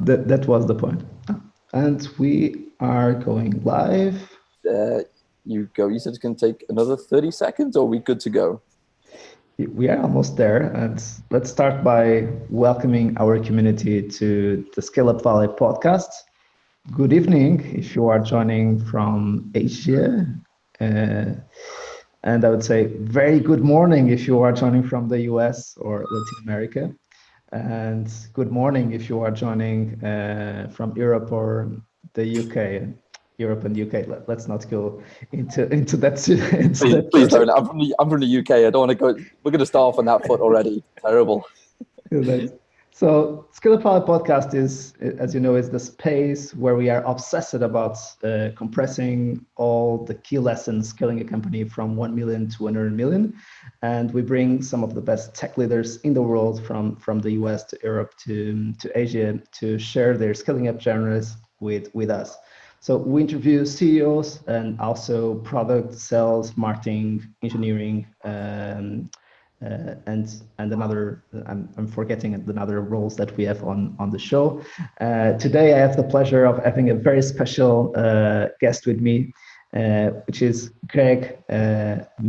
That was the point. And we are going live. There you go. You said it's going to take another 30 seconds, or are we good to go? We are almost there. And let's start by welcoming our community to the Scale Up Valley podcast. Good evening if you are joining from Asia. Uh, and I would say very good morning if you are joining from the US or Latin America. And good morning if you are joining from Europe or the UK. Europe and UK. Let's not go into that. Into Please that don't. I'm from the UK. I don't want to go. We're going to start off on that foot already. Terrible. That's- So, Skillify podcast is, as you know, is the space where we are obsessed about compressing all the key lessons scaling a company from 1 million to 100 million. And we bring some of the best tech leaders in the world from the US to Europe to Asia to share their scaling up journeys with us. So we interview CEOs and also product, sales, marketing, engineering, and another I'm forgetting another roles that we have on the show. Today I have the pleasure of having a very special guest with me, which is Greg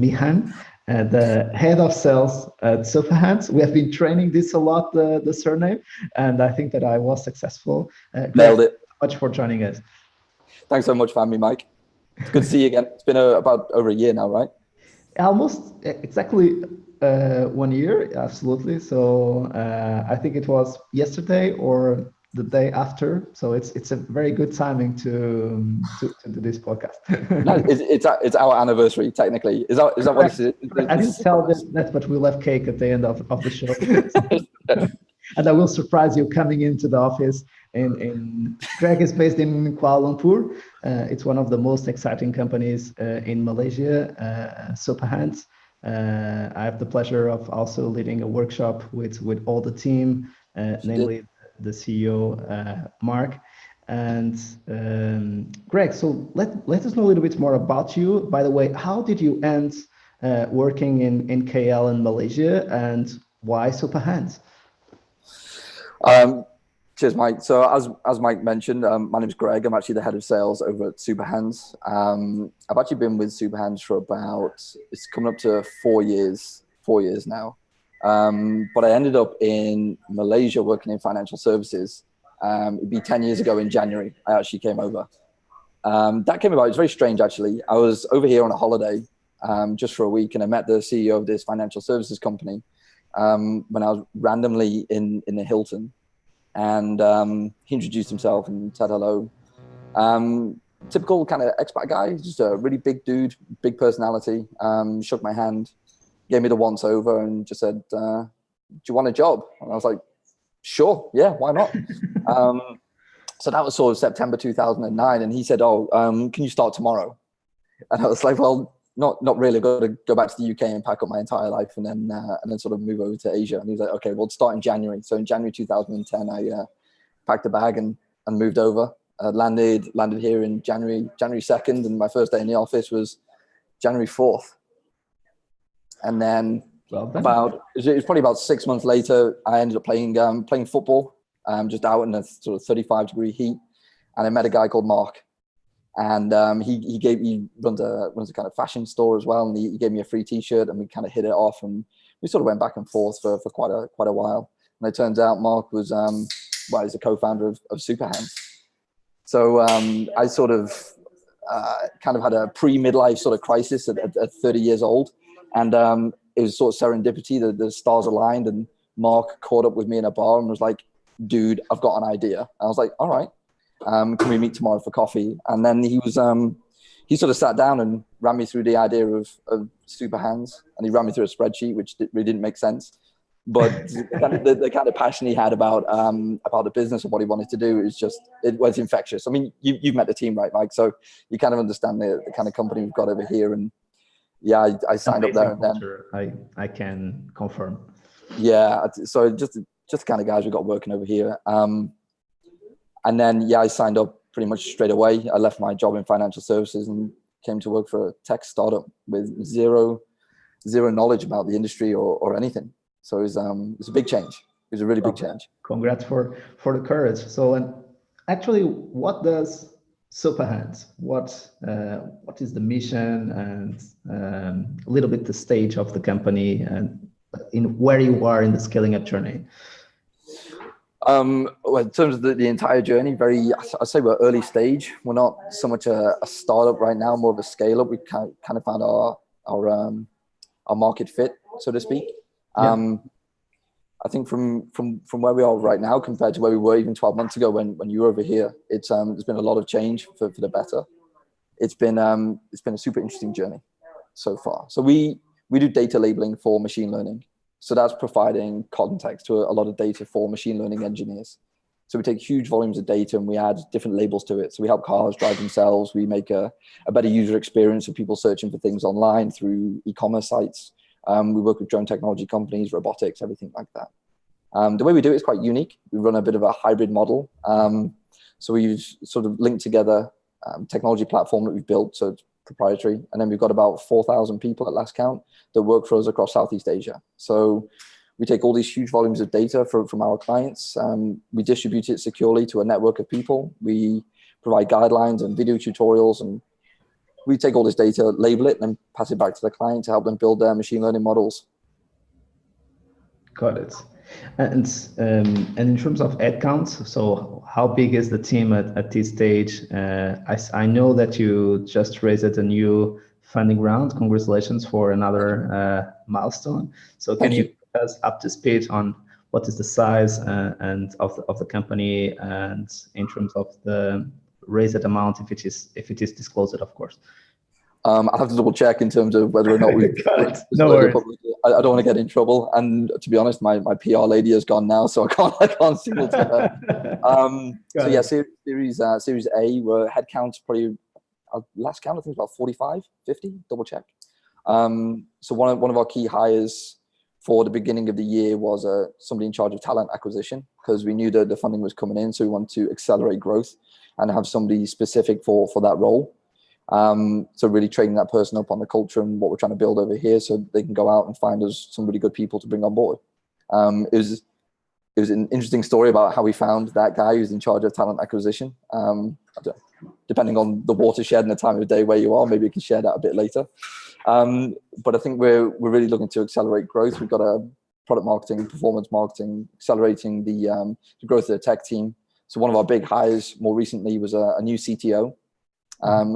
Meehan, the head of sales at Supahands. We have been training this a lot, the surname, and I think that I was successful. Greg, Nailed it. thank you so much for joining us. Thanks so much for having me, Mike. It's good to see you again. It's been about over a year now, right? Almost exactly 1 year, absolutely. So I think it was yesterday or the day after. So it's a very good timing to do this podcast. No, it's our anniversary technically. Is that what it is? I didn't tell that, but we'll have cake at the end of the show. And I will surprise you coming into the office. Greg is based in Kuala Lumpur. It's one of the most exciting companies in Malaysia, Supahands. I have the pleasure of also leading a workshop with all the team, namely the CEO, Mark. And Greg, so let us know a little bit more about you. By the way, how did you end working in KL in Malaysia, and why Supahands? Cheers, Mike. So as Mike mentioned, my name is Greg. I'm actually the head of sales over at Supahands. I've actually been with Supahands for it's coming up to 4 years now. But I ended up in Malaysia working in financial services. It'd be 10 years ago in January, I actually came over. That came about, it's very strange actually. I was over here on a holiday just for a week, and I met the CEO of this financial services company when I was randomly in the Hilton. And he introduced himself and said hello. Typical kind of expat guy, just a really big dude, big personality. Shook my hand, gave me the once over, and just said, "Do you want a job?" And I was like, "Sure, yeah, why not?" So that was sort of September 2009, and he said, "Oh, can you start tomorrow?" And I was like, "Well, not really. I've got to go back to the UK and pack up my entire life, and then sort of move over to Asia." And he was like, "Okay, well, start in January." So in January 2010, I packed a bag and moved over. Landed here in January 2nd, and my first day in the office was January 4th. And then it was probably about 6 months later, I ended up playing football, just out in a sort of 35-degree heat, and I met a guy called Mark. And he runs a kind of fashion store as well, and he gave me a free T-shirt, and we kind of hit it off, and we sort of went back and forth for quite a while. And it turns out Mark was he's a co-founder of Supahands. So I sort of kind of had a pre-midlife sort of crisis at 30 years old, and it was sort of serendipity that the stars aligned, and Mark caught up with me in a bar and was like, "Dude, I've got an idea." And I was like, "All right. Can we meet tomorrow for coffee?" And then he sort of sat down and ran me through the idea of Supahands, and he ran me through a spreadsheet, which really didn't make sense. But the kind of passion he had about the business and what he wanted to do it was infectious. I mean, you've met the team, right, Mike? So you kind of understand the kind of company we've got over here. And yeah, I signed up there. And then I can confirm. Yeah, so just the kind of guys we got working over here. And then, yeah, I signed up pretty much straight away. I left my job in financial services and came to work for a tech startup with zero knowledge about the industry or anything. So it was a big change. It was a really big change. Congrats for the courage. So, and actually, what does Supahands? What is the mission, and a little bit the stage of the company, and in where you are in the scaling up journey? Well, in terms of the entire journey, I'd say we're early stage. We're not so much a startup right now, more of a scale up. We kind of found our market fit, so to speak. Yeah. I think from where we are right now compared to where we were even 12 months ago when you were over here, there's been a lot of change for the better. It's been a super interesting journey so far. So we do data labeling for machine learning. So that's providing context to a lot of data for machine learning engineers. So we take huge volumes of data and we add different labels to it. So we help cars drive themselves. We make a better user experience for people searching for things online through e-commerce sites. We work with drone technology companies, robotics, everything like that. The way we do it is quite unique. We run a bit of a hybrid model. So we've sort of linked together technology platform that we've built, so it's proprietary. And then we've got about 4,000 people at last count that work for us across Southeast Asia. So we take all these huge volumes of data from our clients. We distribute it securely to a network of people. We provide guidelines and video tutorials, and we take all this data, label it, and then pass it back to the client to help them build their machine learning models. Got it. And in terms of head counts, so how big is the team at this stage? I know that you just raised a new funding round. Congratulations for another milestone. So can you put us up to speed on what is the size and of the company, and in terms of the raised amount, if it is disclosed, of course? I'll have to double check in terms of whether or not we've no worries. I don't want to get in trouble, and to be honest, my PR lady has gone now, so I can't signal to her. So yeah, Series A, we're head count probably last count I think about 45, 50. Double check. So one of our key hires for the beginning of the year was somebody in charge of talent acquisition, because we knew that the funding was coming in, so we wanted to accelerate growth and have somebody specific for that role. So really training that person up on the culture and what we're trying to build over here, so they can go out and find us some really good people to bring on board. It was an interesting story about how we found that guy who's in charge of talent acquisition. Depending on the watershed and the time of day where you are, maybe we can share that a bit later. But I think we're really looking to accelerate growth. We've got a product marketing, performance marketing, accelerating the growth of the tech team. So one of our big hires more recently was a new CTO.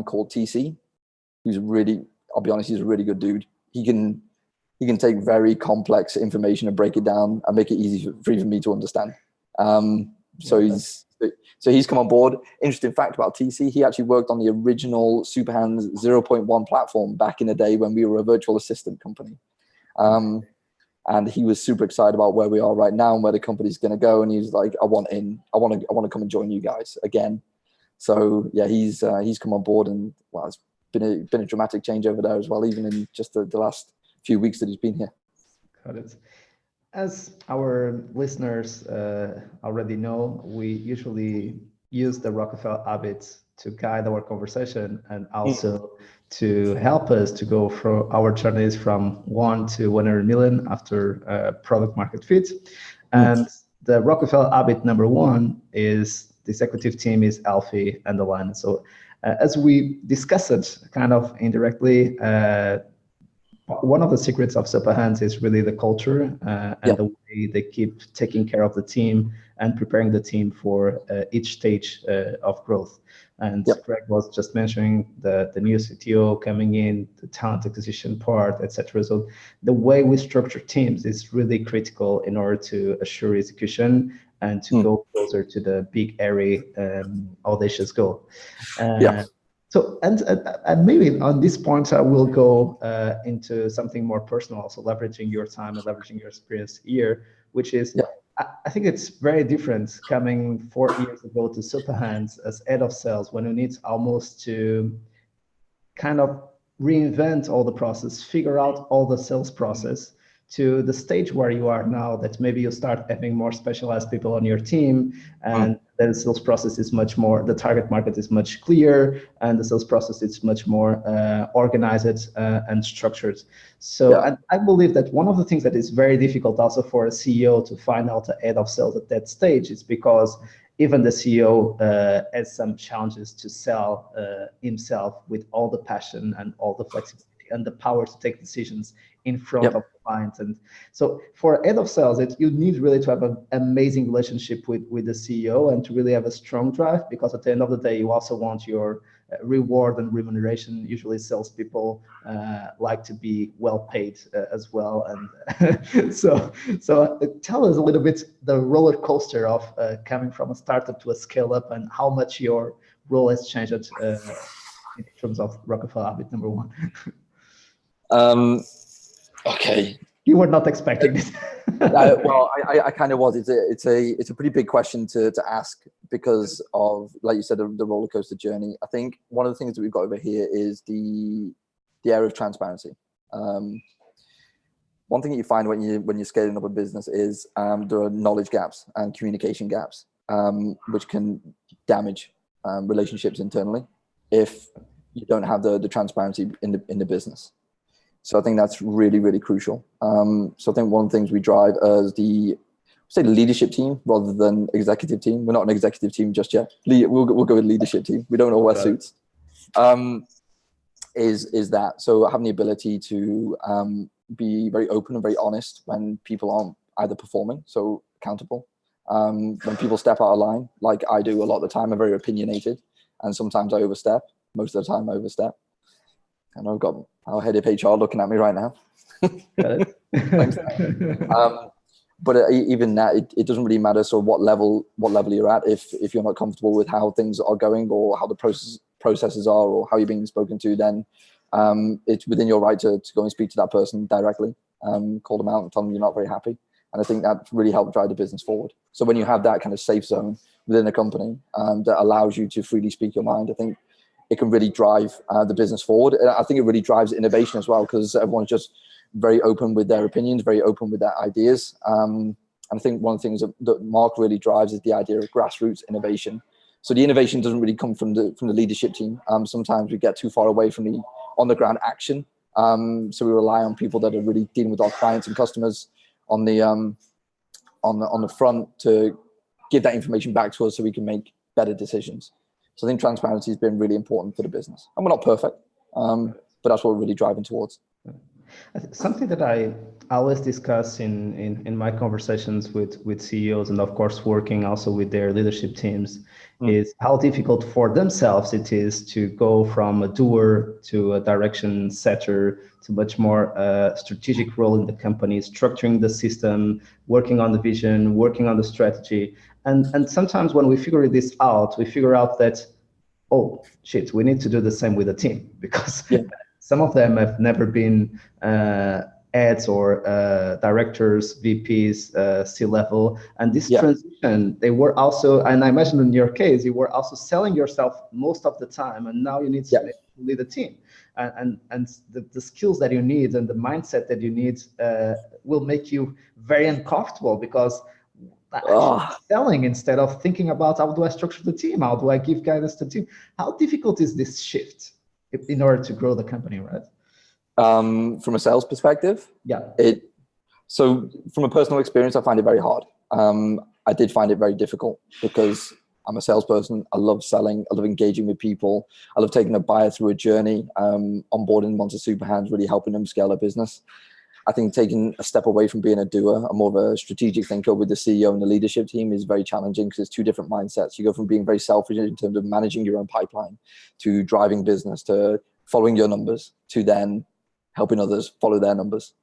Called TC, who's really, I'll be honest, he's a really good dude. He can take very complex information and break it down and make it easy for even me to understand. So he's come on board. Interesting fact about TC, he actually worked on the original Supahands 0.1 platform back in the day when we were a virtual assistant company. And he was super excited about where we are right now and where the company's going to go. And he's like, I want to come and join you guys again. So yeah, he's come on board, and well, it's been a dramatic change over there as well, even in just the last few weeks that he's been here. Got it. As our listeners already know, we usually use the Rockefeller habits to guide our conversation and also to help us to go through our journeys from 1 to 100 million after product market fit. And the Rockefeller habit number 1 is this executive team is healthy and aligned. So as we discussed it kind of indirectly, one of the secrets of Supahands is really the culture and the way they keep taking care of the team and preparing the team for each stage of growth. And Greg was just mentioning the new CTO coming in, the talent acquisition part, etc. So the way we structure teams is really critical in order to assure execution and to go closer to the big, airy, audacious goal. So, and maybe on this point, I will go into something more personal, so leveraging your time and leveraging your experience here, which is, I think it's very different coming 4 years ago to Supahands as head of sales, when you need almost to kind of reinvent all the process, figure out all the sales process, to the stage where you are now, that maybe you start having more specialized people on your team and the sales process is much more, the target market is much clearer, and the sales process is much more organized and structured. So and I believe that one of the things that is very difficult also for a CEO to find out the head of sales at that stage is because even the CEO has some challenges to sell himself with all the passion and all the flexibility and the power to take decisions in front of clients. And so for head of sales, you need really to have an amazing relationship with the CEO and to really have a strong drive, because at the end of the day, you also want your reward and remuneration. Usually salespeople like to be well paid as well. And so tell us a little bit the roller coaster of coming from a startup to a scale up, and how much your role has changed in terms of Rockefeller Habit number one. Okay. You were not expecting this. Well, I kind of was. It's a pretty big question to ask because of, like you said, the roller coaster journey. I think one of the things that we've got over here is the area of transparency. One thing that you find when you're scaling up a business is there are knowledge gaps and communication gaps, which can damage relationships internally if you don't have the transparency in the business. So I think that's really, really crucial. So I think one of the things we drive as the leadership team rather than executive team. We're not an executive team just yet. We'll go with leadership team. We don't all wear suits. Is that so? Having the ability to be very open and very honest when people aren't either performing, so accountable. When people step out of line, like I do a lot of the time, I'm very opinionated, and sometimes I overstep. Most of the time, I overstep. And I've got our head of HR looking at me right now. Thanks. But even that, it doesn't really matter. So what level you're at, if you're not comfortable with how things are going or how the processes are or how you're being spoken to, then it's within your right to go and speak to that person directly, call them out and tell them you're not very happy. And I think that really helped drive the business forward. So when you have that kind of safe zone within a company that allows you to freely speak your mind, I think it can really drive the business forward. And I think it really drives innovation as well, because everyone's just very open with their opinions, very open with their ideas. And I think one of the things that Mark really drives is the idea of grassroots innovation. So the innovation doesn't really come from the leadership team. Sometimes we get too far away from the on the ground action. So we rely on people that are really dealing with our clients and customers on the front to give that information back to us so we can make better decisions. So I think transparency has been really important for the business. And we're not perfect, but that's what we're really driving towards. Something that I always discuss in my conversations with CEOs, and of course working also with their leadership teams, is how difficult for themselves it is to go from a doer to a direction setter to much more strategic role in the company, structuring the system, working on the vision, working on the strategy. And sometimes when we figure this out, we figure out that, oh shit, we need to do the same with the team, because some of them have never been heads or directors, VPs, C-level. And this transition, they were also, and I imagine in your case, you were also selling yourself most of the time, and now you need to lead a team. And the skills that you need and the mindset that you need will make you very uncomfortable, because selling instead of thinking about how do I structure the team, how do I give guidance to the team. How difficult is this shift in order to grow the company, right? From a sales perspective, so from a personal experience, I find it very hard. I did find it very difficult because I'm a salesperson. I love selling. I love engaging with people. I love taking a buyer through a journey, onboarding them onto Supahands, really helping them scale their business. I think taking a step away from being a doer, I'm more of a strategic thinker with the CEO and the leadership team, is very challenging because it's two different mindsets. You go from being very selfish in terms of managing your own pipeline to driving business to following your numbers to then helping others follow their numbers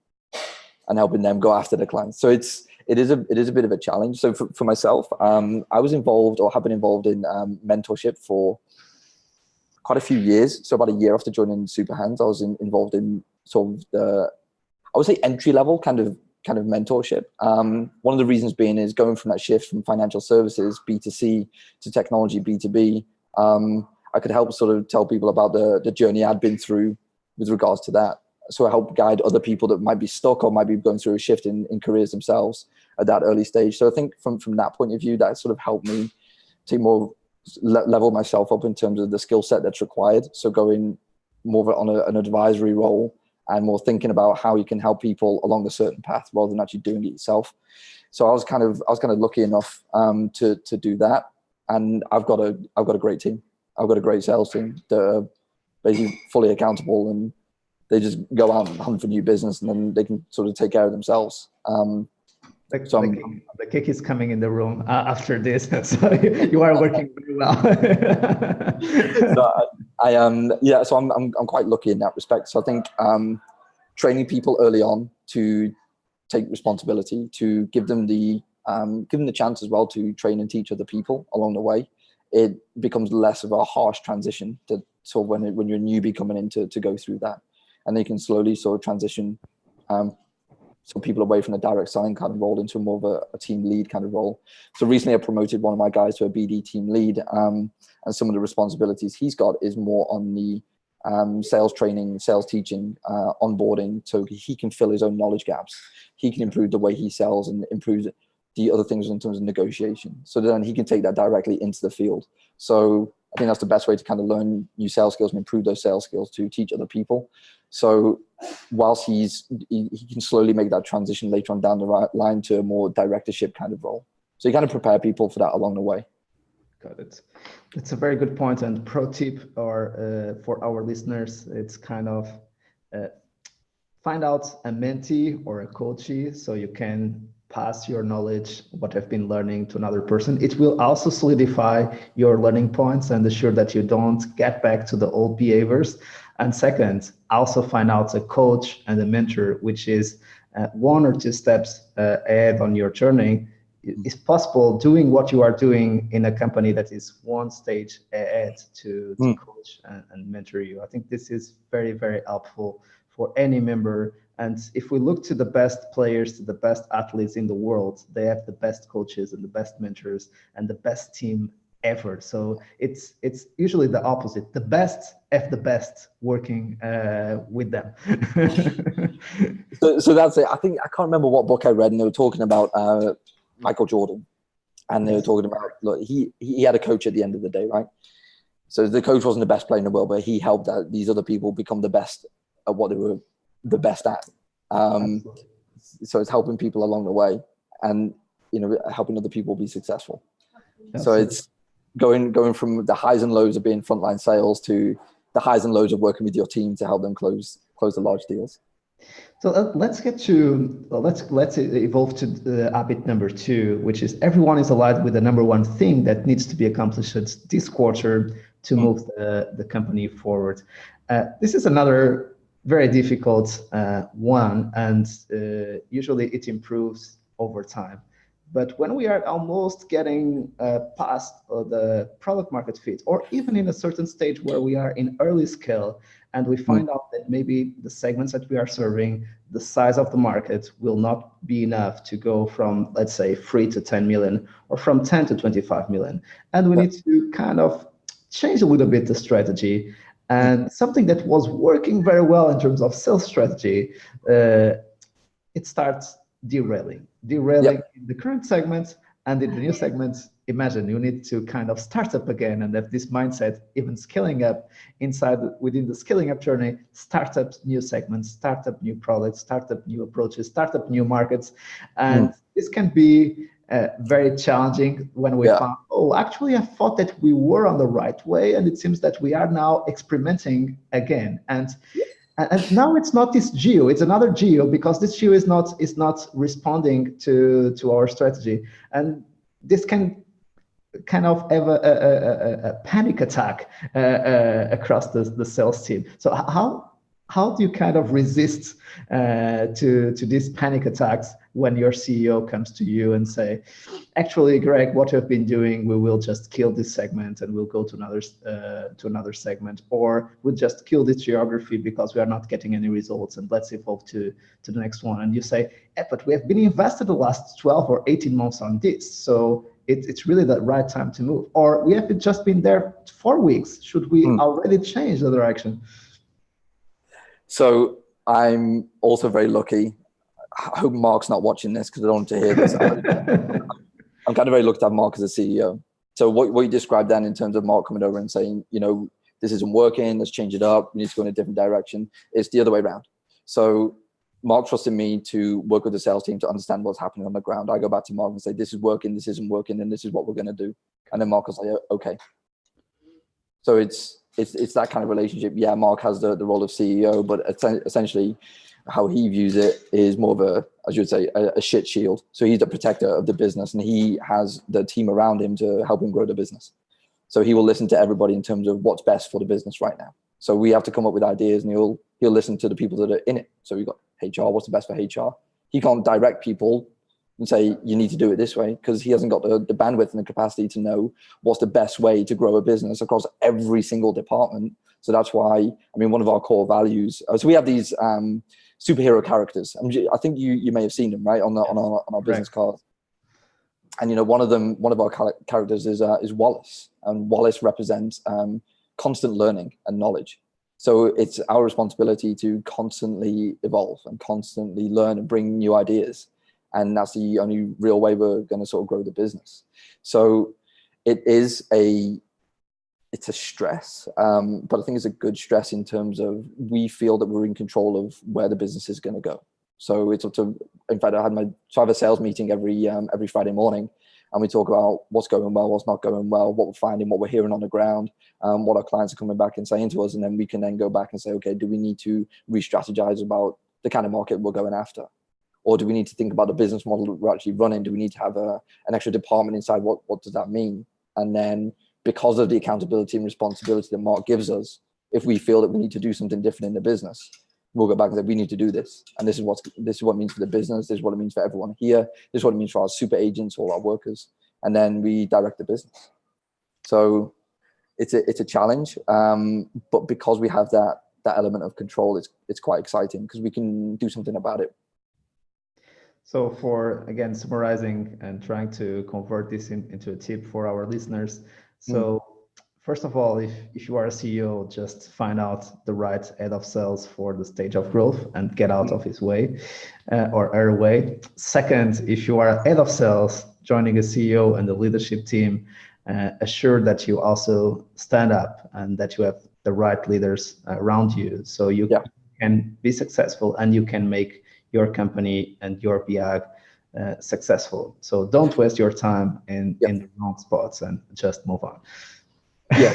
and helping them go after the clients. So it is a bit of a challenge. So for myself, I was involved or have been involved in mentorship for quite a few years. So about a year after joining Supahands, I was involved in sort of the, I would say, entry level kind of mentorship. One of the reasons being is going from that shift from financial services, B2C, to technology, B2B. I could help sort of tell people about the journey I'd been through with regards to that. So I help guide other people that might be stuck or might be going through a shift in careers themselves at that early stage. So I think from that point of view, that sort of helped me level myself up in terms of the skill set that's required. So going more on an advisory role and more thinking about how you can help people along a certain path rather than actually doing it yourself. So I was kind of lucky enough to do that, and I've got a great team. I've got a great sales team that are basically fully accountable, and they just go out and hunt for new business, and then they can sort of take care of themselves. The kick is coming in the room after this, so you are working very well. So I'm quite lucky in that respect. So I think training people early on to take responsibility, to give them the chance as well to train and teach other people along the way, it becomes less of a harsh transition to sort of when you're a newbie coming in to go through that, and they can slowly sort of transition some people away from the direct selling kind of role into more of a team lead kind of role. So recently I promoted one of my guys to a BD team lead, and some of the responsibilities he's got is more on the sales training, sales teaching, onboarding, so he can fill his own knowledge gaps. He can improve the way he sells and improve the other things in terms of negotiation. So then he can take that directly into the field. So I think that's the best way to kind of learn new sales skills and improve those sales skills, to teach other people. So whilst he can slowly make that transition later on down the line to a more directorship kind of role. So you kind of prepare people for that along the way. Got it. It's a very good point. And pro tip, or for our listeners, it's kind of find out a mentee or a coachee so you can pass your knowledge, what I've been learning, to another person. It will also solidify your learning points and ensure that you don't get back to the old behaviors. And second, also find out a coach and a mentor, which is 1 or 2 steps ahead on your journey. It's possible doing what you are doing in a company that is 1 stage ahead to coach and mentor you. I think this is very, very helpful for any member. And if we look to the best players, to the best athletes in the world, they have the best coaches and the best mentors and the best team ever. So it's usually the opposite. The best have the best working with them. So that's it. I think, I can't remember what book I read, and they were talking about Michael Jordan, and they were talking about, look, he had a coach at the end of the day, right? So the coach wasn't the best player in the world, but he helped these other people become the best at what they were the best at. So it's helping people along the way, and helping other people be successful. Absolutely. So it's going from the highs and lows of being frontline sales to the highs and lows of working with your team to help them close the large deals. So let's evolve to habit number 2, which is everyone is aligned with the number 1 thing that needs to be accomplished this quarter to move the company forward. This is another very difficult one, and usually it improves over time. But when we are almost getting past the product market fit, or even in a certain stage where we are in early scale, and we find out that maybe the segments that we are serving, the size of the market will not be enough to go from, let's say, 3 to 10 million, or from 10 to 25 million. And we need to kind of change a little bit the strategy. And something that was working very well in terms of sales strategy, it starts derailing in the current segment, and in the new segments. Imagine you need to kind of start up again and have this mindset, even scaling up within the scaling up journey, start up new segments, start up new products, start up new approaches, start up new markets. And this can be very challenging when we found, actually, I thought that we were on the right way, and it seems that we are now experimenting again. And now it's not this geo, it's another geo, because this geo is not responding to our strategy. And this can kind of have a panic attack across the sales team. So how do you kind of resist to these panic attacks when your CEO comes to you and say, actually, Greg, what you've been doing, we will just kill this segment and we'll go to another segment, or we'll just kill this geography because we are not getting any results, and let's evolve to the next one. And you say, but we have been invested the last 12 or 18 months on this, so it's really the right time to move. Or we have just been there 4 weeks. Should we already change the direction? So I'm also very lucky. I hope Mark's not watching this because I don't want to hear this. I'm kind of very lucky to have Mark as a CEO So what you described then in terms of Mark coming over and saying, this isn't working, let's change it up, we need to go in a different direction, it's the other way around. So Mark trusted me to work with the sales team to understand what's happening on the ground. I go back to Mark and say, this is working, this isn't working, and this is what we're going to do. And then Mark will say, okay. So it's that kind of relationship. Yeah, Mark has the role of CEO, but essentially how he views it is more of a, as you would say, a shit shield. So he's the protector of the business, and he has the team around him to help him grow the business. So he will listen to everybody in terms of what's best for the business right now. So we have to come up with ideas, and he'll listen to the people that are in it. So we've got HR, what's the best for HR? He can't direct people and say, you need to do it this way, because he hasn't got the bandwidth and the capacity to know what's the best way to grow a business across every single department. So that's why, one of our core values, so we have these superhero characters. I think you may have seen them, right, on our business cards. And one of our characters is Wallace, and Wallace represents constant learning and knowledge. So it's our responsibility to constantly evolve and constantly learn and bring new ideas. And that's the only real way we're going to sort of grow the business. So it's a stress, but I think it's a good stress in terms of we feel that we're in control of where the business is going to go. So it's up to, in fact, I have a sales meeting every Friday morning, and we talk about what's going well, what's not going well, what we're finding, what we're hearing on the ground, what our clients are coming back and saying to us. And then we can then go back and say, okay, do we need to re-strategize about the kind of market we're going after? Or do we need to think about the business model that we're actually running? Do we need to have an extra department inside? What does that mean? And then because of the accountability and responsibility that Mark gives us, if we feel that we need to do something different in the business, we'll go back and say, we need to do this. And this is what it means for the business. This is what it means for everyone here. This is what it means for our super agents, all our workers. And then we direct the business. So it's a challenge. But because we have that element of control, it's quite exciting because we can do something about it. So for, again, summarizing and trying to convert this into a tip for our listeners. So first of all, if you are a CEO, just find out the right head of sales for the stage of growth and get out of his way or her way. Second, if you are a head of sales, joining a CEO and the leadership team, assure that you also stand up and that you have the right leaders around you, so you can be successful and you can make your company and your BIAG successful. So don't waste your time in the wrong spots and just move on. Yeah,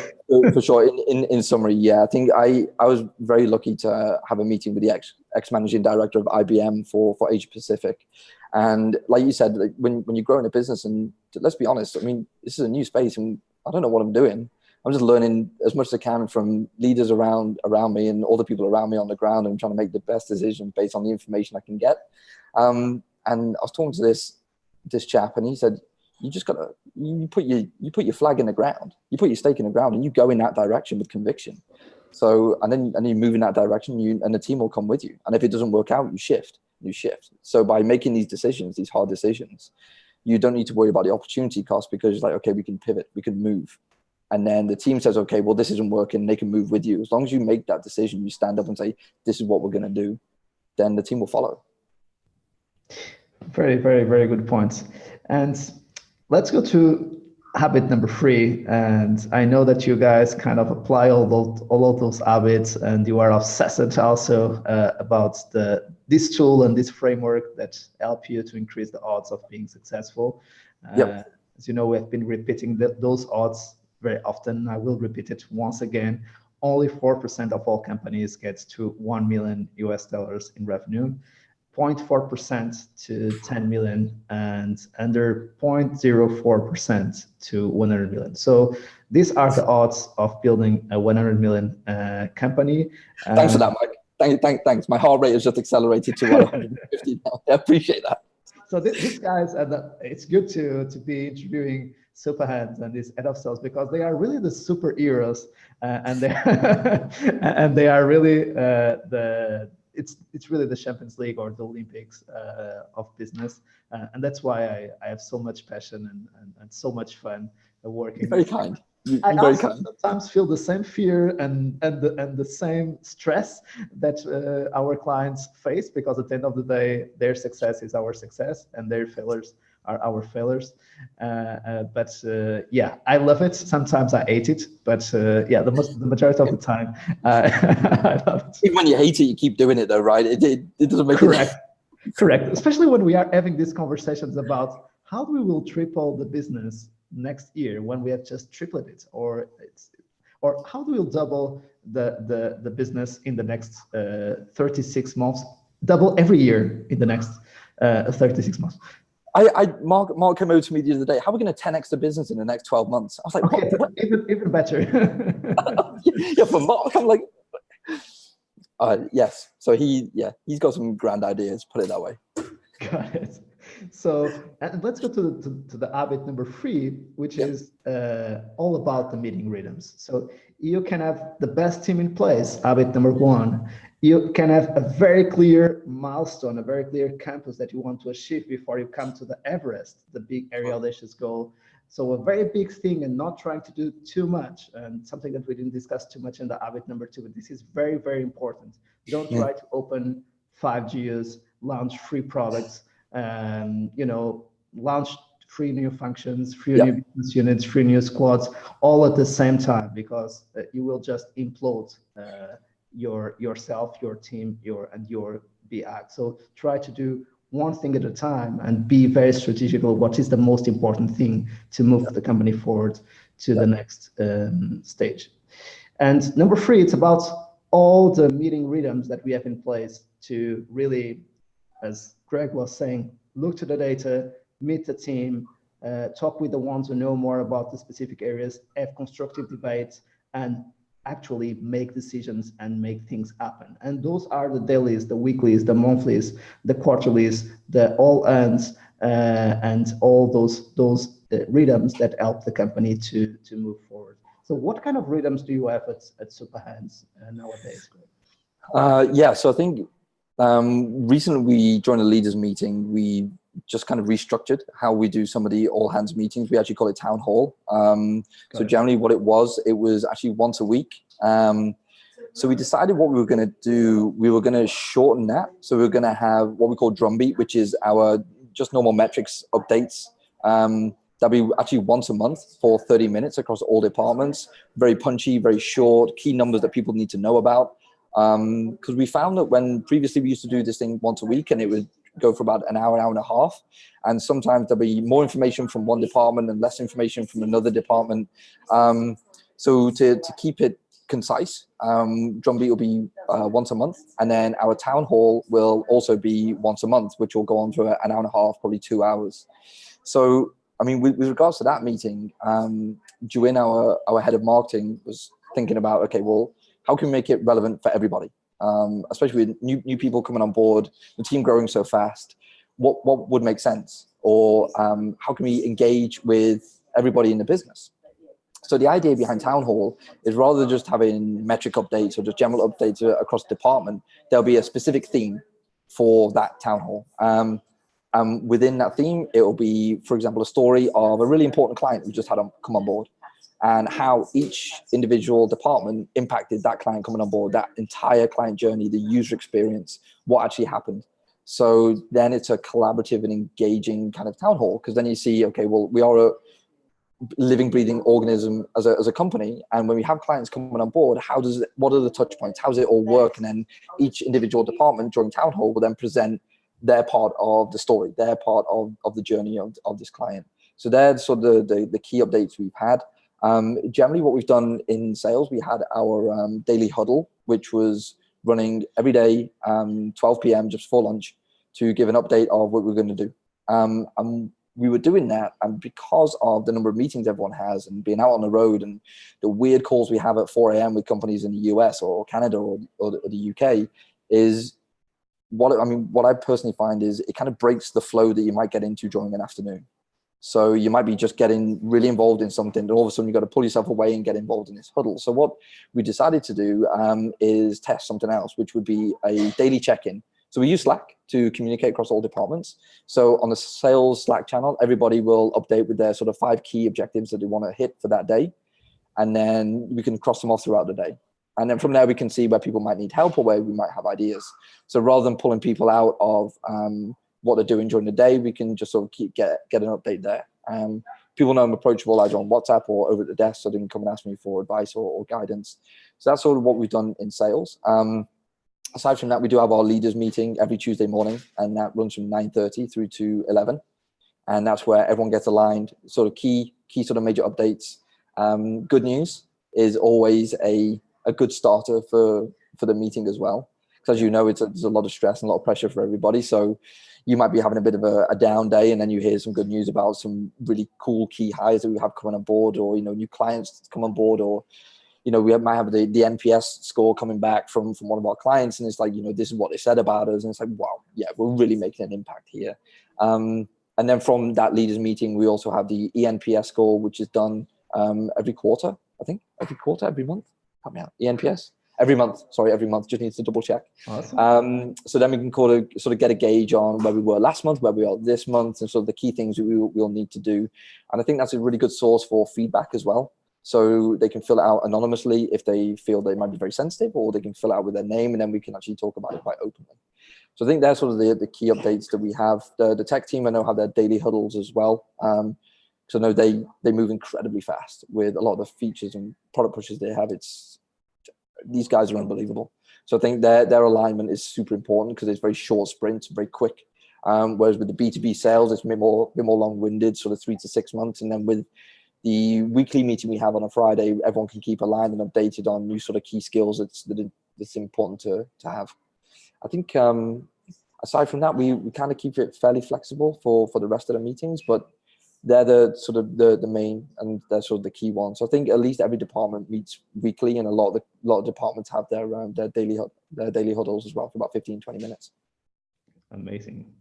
for sure. In summary, I think I was very lucky to have a meeting with the ex-managing director of IBM for Asia Pacific. And like you said, like when you grow in a business, and let's be honest, this is a new space and I don't know what I'm doing. I'm just learning as much as I can from leaders around me and all the people around me on the ground, and trying to make the best decision based on the information I can get. And I was talking to this chap, and he said, you just gotta you put your flag in the ground, you put your stake in the ground, and you go in that direction with conviction. So and then you move in that direction, and the team will come with you. And if it doesn't work out, you shift. So by making these decisions, these hard decisions, you don't need to worry about the opportunity cost, because it's like, okay, we can pivot, we can move. And then the team says, okay, well, this isn't working. They can move with you. As long as you make that decision, you stand up and say, this is what we're going to do, then the team will follow. Very, very, very good points. And let's go to habit number 3. And I know that you guys kind of apply all of those habits, and you are obsessed also about this tool and this framework that help you to increase the odds of being successful. As you know, we have been repeating those odds very often. I will repeat it once again. Only 4% of all companies get to $1 million in revenue, 0.4% to 10 million, and under 0.04% to 100 million. So these are the odds of building a 100 million company. Thanks for that, Mike. Thanks. My heart rate has just accelerated to 150 now. I appreciate that. So these guys, it's good to be interviewing Supahands and these head of sales, because they are really the superheroes, and they are really it's really the Champions League or the Olympics of business, and that's why I have so much passion and so much fun working. You're very kind. I also sometimes feel the same fear and the same stress that our clients face, because at the end of the day, their success is our success and their failures are our failures. But yeah, I love it. Sometimes I hate it, but yeah, the majority of the time, I love it. Even when you hate it, you keep doing it though, right? It doesn't make Correct. Correct. Especially when we are having these conversations about how we will triple the business next year when we have just tripled it, or how do we double the business in the next 36 months, double every year in the next 36 months. Mark came over to me the other day. How are we going to 10x the business in the next 12 months? I was like, okay, what? Even better. Yeah, for Mark, I'm like, yes. So he's got some grand ideas, put it that way. Got it. So let's go to the habit number 3, which is all about the meeting rhythms. So you can have the best team in place, habit number 1. You can have a very clear milestone, a very clear campus that you want to achieve before you come to the Everest, the big area audacious goal. So a very big thing, and not trying to do too much, and something that we didn't discuss too much in the habit number 2, but this is very, very important. Don't try to open 5 geos, launch 3 products, launch 3 new functions, 3 new business units, 3 new squads, all at the same time, because you will just implode yourself, your team, your BI. So try to do one thing at a time and be very strategic about what is the most important thing to move the company forward to the next stage. And number 3, it's about all the meeting rhythms that we have in place to really, as Greg was saying, look to the data, meet the team, talk with the ones who know more about the specific areas, have constructive debates, and actually make decisions and make things happen. And those are the dailies, the weeklies, the monthlies, the quarterlies, the all ends, and all those rhythms that help the company to move forward. So what kind of rhythms do you have at Supahands nowadays, Greg? So I think recently we joined a leaders meeting. We just kind of restructured how we do some of the all hands meetings. We actually call it town hall. So generally what it was actually once a week. So we decided what we were going to do. We were going to shorten that. So we were going to have what we call drumbeat, which is our just normal metrics updates. That'll be actually once a month for 30 minutes across all departments. Very punchy, very short, key numbers that people need to know about. Because we found that when previously we used to do this thing once a week, and it would go for about an hour and a half, and sometimes there'll be more information from one department and less information from another department. So to keep it concise, drumbeat will be once a month, and then our town hall will also be once a month, which will go on for an hour and a half, probably 2 hours. So I mean, with regards to that meeting, Juin, our head of marketing, was thinking about, okay, well, how can we make it relevant for everybody, especially with new people coming on board, the team growing so fast? What would make sense? Or how can we engage with everybody in the business? So the idea behind Town Hall is, rather than just having metric updates or just general updates across the department, there'll be a specific theme for that Town Hall. Within that theme, it will be, for example, a story of a really important client who just had come on board, and how each individual department impacted that client coming on board, that entire client journey, the user experience, what actually happened. So then it's a collaborative and engaging kind of town hall, because then you see, okay, well, we are a living, breathing organism as a company, and when we have clients coming on board, what are the touch points? How does it all work? And then each individual department during town hall will then present their part of the story, their part of the journey of this client. So they're sort of the key updates we've had. Generally, what we've done in sales, we had our daily huddle, which was running every day, 12 p.m. just before lunch, to give an update of what we're going to do. And we were doing that, and because of the number of meetings everyone has, and being out on the road, and the weird calls we have at 4 a.m. with companies in the US or Canada or the UK, is what I personally find is it kind of breaks the flow that you might get into during an afternoon. So you might be just getting really involved in something, and all of a sudden you've got to pull yourself away and get involved in this huddle. So what we decided to do is test something else, which would be a daily check-in. So we use Slack to communicate across all departments. So on the sales Slack channel, everybody will update with their sort of 5 key objectives that they want to hit for that day. And then we can cross them off throughout the day. And then from there, we can see where people might need help or where we might have ideas. So rather than pulling people out of what they're doing during the day, we can just sort of get an update there. People know I'm approachable either on WhatsApp or over at the desk, so they can come and ask me for advice or guidance. So that's sort of what we've done in sales. Aside from that, we do have our leaders meeting every Tuesday morning, and that runs from 9:30 through to 11. And that's where everyone gets aligned, sort of key sort of major updates. Good news is always a good starter for the meeting as well. Because as you know, there's a lot of stress and a lot of pressure for everybody. So you might be having a bit of a down day, and then you hear some good news about some really cool key hires that we have coming on board, or, new clients come on board, or, we might have the NPS score coming back from one of our clients, and it's like, this is what they said about us. And it's like, wow, yeah, we're really making an impact here. And then from that leaders meeting, we also have the ENPS score, which is done every quarter, I think. Every month. Help me out. ENPS? Every month. Just needs to double check. Awesome. So then we can sort of get a gauge on where we were last month, where we are this month, and sort of the key things we'll need to do. And I think that's a really good source for feedback as well. So they can fill it out anonymously if they feel they might be very sensitive, or they can fill it out with their name, and then we can actually talk about it quite openly. So I think that's sort of the key updates that we have. The tech team, I know, have their daily huddles as well. So I know they move incredibly fast with a lot of the features and product pushes they have. These guys are unbelievable. So I think their alignment is super important because it's very short sprints, very quick. Whereas with the B2B sales, it's a bit more long-winded, sort of 3 to 6 months. And then with the weekly meeting we have on a Friday, everyone can keep aligned and updated on new sort of key skills that's important to have. I think aside from that, we kind of keep it fairly flexible for the rest of the meetings, but they're the sort of the main, and they're sort of the key ones. So I think at least every department meets weekly, and a lot of departments have their daily huddles as well for about 15-20 minutes. Amazing.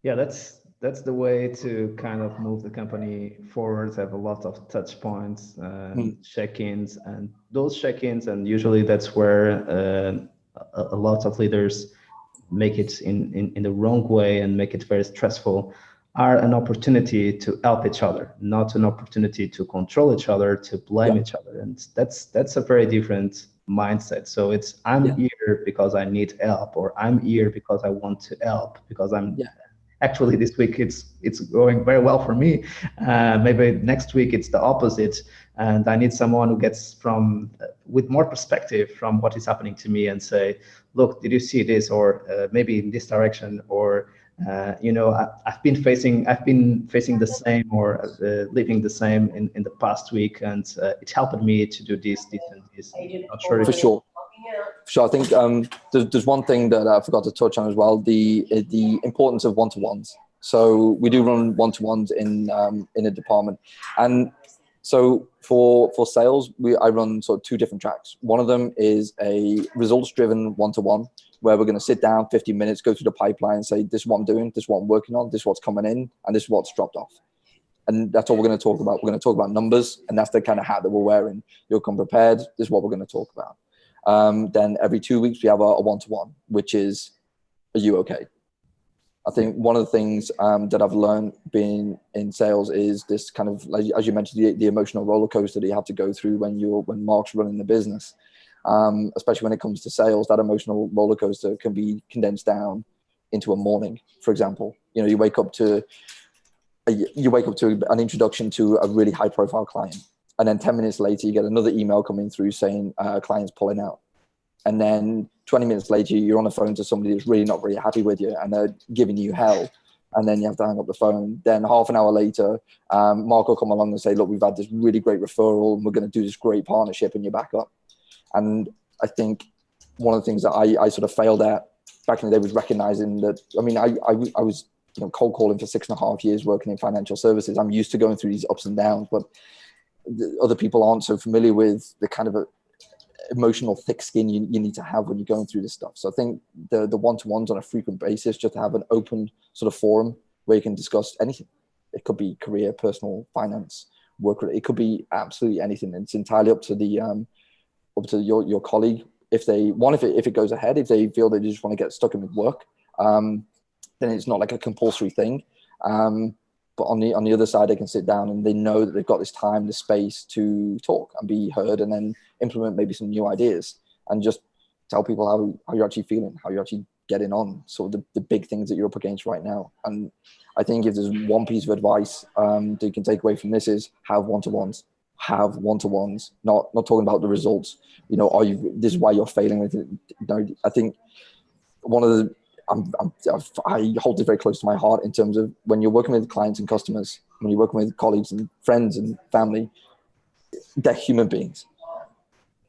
Yeah, that's the way to kind of move the company forward. Have a lot of touch points, check-ins, and those check-ins, and usually that's where a lot of leaders make it in the wrong way and make it very stressful, are an opportunity to help each other, not an opportunity to control each other, to blame each other. And that's a very different mindset. So it's I'm here because I need help, or I'm here because I want to help, because I'm actually this week it's going very well for me. Maybe next week it's the opposite, and I need someone who gets with more perspective from what is happening to me and say, look, did you see this? Or maybe in this direction, or I've been facing the same, or living the same in the past week, and it helped me to do this and this. Not sure for sure. I think there's one thing that I forgot to touch on as well: the importance of one-to-ones. So we do run one-to-ones in a department, and so for sales, I run sort of 2 different tracks. One of them is a results-driven one-to-one, where we're going to sit down 50 minutes, go through the pipeline, and say, this is what I'm doing, this is what I'm working on, this is what's coming in, and this is what's dropped off. And that's all we're going to talk about. We're going to talk about numbers, and that's the kind of hat that we're wearing. You'll come prepared. This is what we're going to talk about. Then every 2 weeks, we have a one-to-one, which is, are you okay? I think one of the things that I've learned being in sales is this kind of, as you mentioned, the emotional roller coaster that you have to go through when Mark's running the business. Especially when it comes to sales, that emotional roller coaster can be condensed down into a morning. For example, you wake up to an introduction to a really high profile client, and then 10 minutes later you get another email coming through saying client's pulling out, and then 20 minutes later you're on the phone to somebody who's really not very happy with you and they're giving you hell, and then you have to hang up the phone. Then half an hour later, Mark will come along and say, look, we've had this really great referral and we're going to do this great partnership, and you're back up. And I think one of the things that I sort of failed at back in the day was recognizing that, I was cold calling for 6.5 years working in financial services. I'm used to going through these ups and downs, but other people aren't so familiar with the kind of emotional thick skin you need to have when you're going through this stuff. So I think the one-to-ones on a frequent basis, just to have an open sort of forum where you can discuss anything. It could be career, personal, finance, work. It could be absolutely anything. It's entirely up to your colleague. If it goes ahead, if they feel they just want to get stuck in with work, then it's not like a compulsory thing. But on the other side, they can sit down and they know that they've got this time, the space to talk and be heard, and then implement maybe some new ideas and just tell people how you're actually feeling, how you're actually getting on. So the big things that you're up against right now. And I think if there's one piece of advice that you can take away from this is have one-to-ones. Have one-to-ones. Not talking about the results. This is why you're failing with it. I think one of the I hold it very close to my heart in terms of when you're working with clients and customers, when you're working with colleagues and friends and family, they're human beings.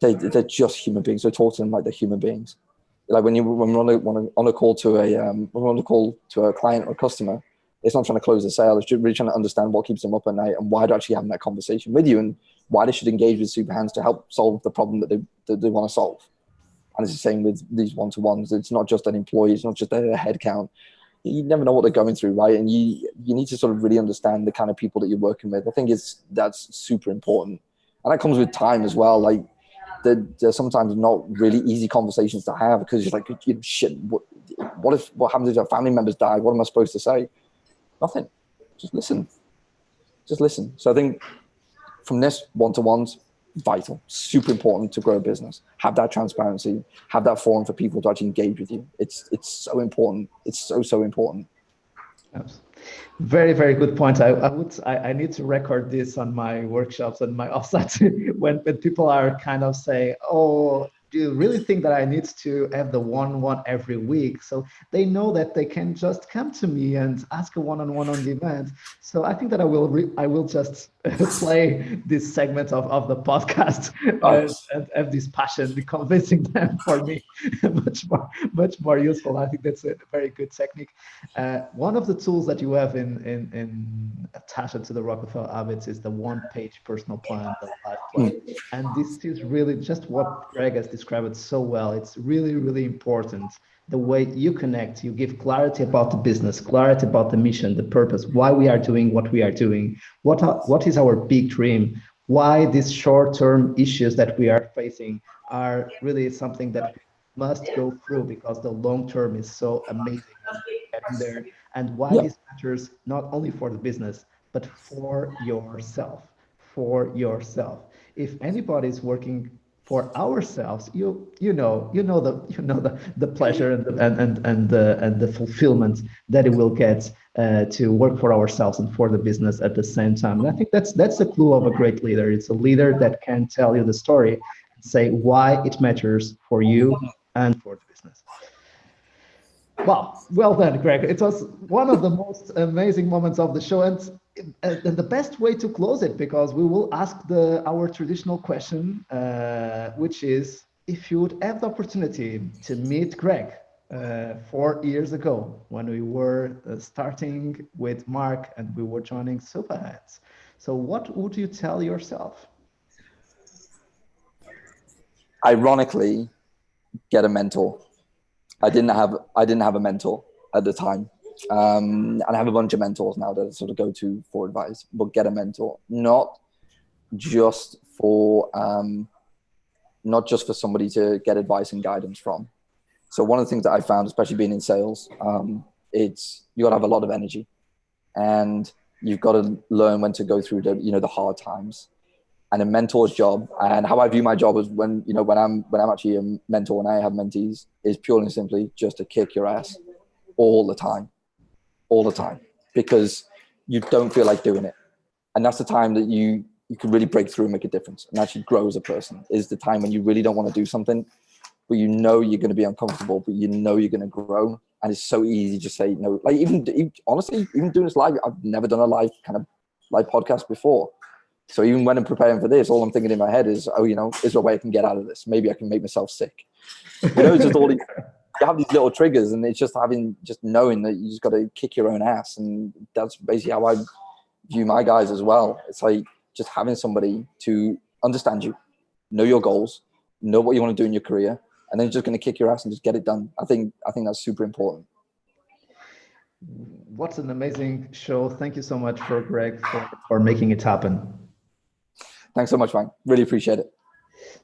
They're just human beings. So talk to them like they're human beings. Like when we're on a call to a client or a customer, it's not trying to close the sale. It's just really trying to understand what keeps them up at night and why they're actually having that conversation with you and why they should engage with Supahands to help solve the problem that they want to solve. And it's the same with these one-to-ones. It's not just an employee. It's not just a head count. You never know what they're going through, right? And you need to sort of really understand the kind of people that you're working with. I think that's super important. And that comes with time as well. Like they're sometimes not really easy conversations to have because you're like, shit, what happens if our family members die? What am I supposed to say? Nothing. Just listen. So I think from this, one-to-ones, vital, super important to grow a business. Have that transparency, have that forum for people to actually engage with you. It's so important. It's so important. Very, very good point. I need to record this on my workshops and my offsites when people are kind of saying, oh, do you really think that I need to have the one-on-one every week? So they know that they can just come to me and ask a one-on-one on demand. So I think that I will just play this segment of the podcast and have this passion, convincing them for me much more useful. I think that's a very good technique. One of the tools that you have in attached to the Rockefeller Habits is the one-page personal plan, the life plan. And this is really just what Greg has described so well. It's really, really important. The way you connect, you give clarity about the business, clarity about the mission, the purpose, why we are doing what we are doing, what is our big dream, why these short-term issues that we are facing are really something that we must go through because the long term is so amazing getting there, and why this matters not only for the business, but for yourself. If anybody is working for ourselves, you know the pleasure and the fulfillment that it will get to work for ourselves and for the business at the same time. And I think that's the clue of a great leader. It's a leader that can tell you the story and say why it matters for you and for the business. Wow, well done, Greg. It was one of the most amazing moments of the show, and the best way to close it, because we will ask our traditional question, which is, if you would have the opportunity to meet Greg 4 years ago when we were starting with Mark and we were joining Supahands, so what would you tell yourself? Ironically, get a mentor. I didn't have a mentor at the time. And I have a bunch of mentors now that I sort of go to for advice, but get a mentor, not just for somebody to get advice and guidance from. So one of the things that I found, especially being in sales, it's you got to have a lot of energy, and you've got to learn when to go through the hard times. And a mentor's job, and how I view my job is when I'm actually a mentor and I have mentees, is purely and simply just to kick your ass all the time, because you don't feel like doing it. And that's the time that you can really break through and make a difference and actually grow as a person, is the time when you really don't want to do something, but you know you're going to be uncomfortable, but you know you're going to grow. And it's so easy to say no. Like honestly, even doing this live, I've never done a live podcast before. So even when I'm preparing for this, all I'm thinking in my head is, is there a way I can get out of this? Maybe I can make myself sick. It's just all you have these little triggers, and it's just knowing that you just got to kick your own ass. And that's basically how I view my guys as well. It's like just having somebody to understand you, know your goals, know what you want to do in your career, and then just going to kick your ass and just get it done. I think that's super important. What an amazing show. Thank you so much for Greg for making it happen. Thanks so much, man. Really appreciate it.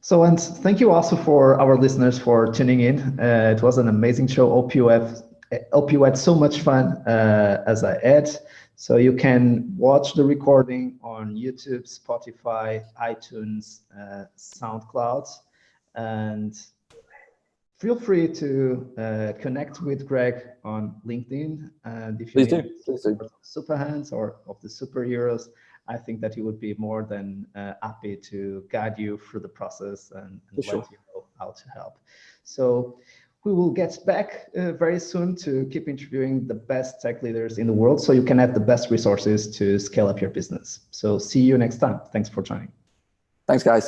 So, and thank you also for our listeners for tuning in. It was an amazing show. Hope you had so much fun as I had. So you can watch the recording on YouTube, Spotify, iTunes, SoundCloud, and Feel free to connect with Greg on LinkedIn. And if you Please need do. support of Supahands or of the superheroes, I think that he would be more than happy to guide you through the process and let you know how to help. So we will get back very soon to keep interviewing the best tech leaders in the world so you can have the best resources to scale up your business. So see you next time. Thanks for joining. Thanks, guys.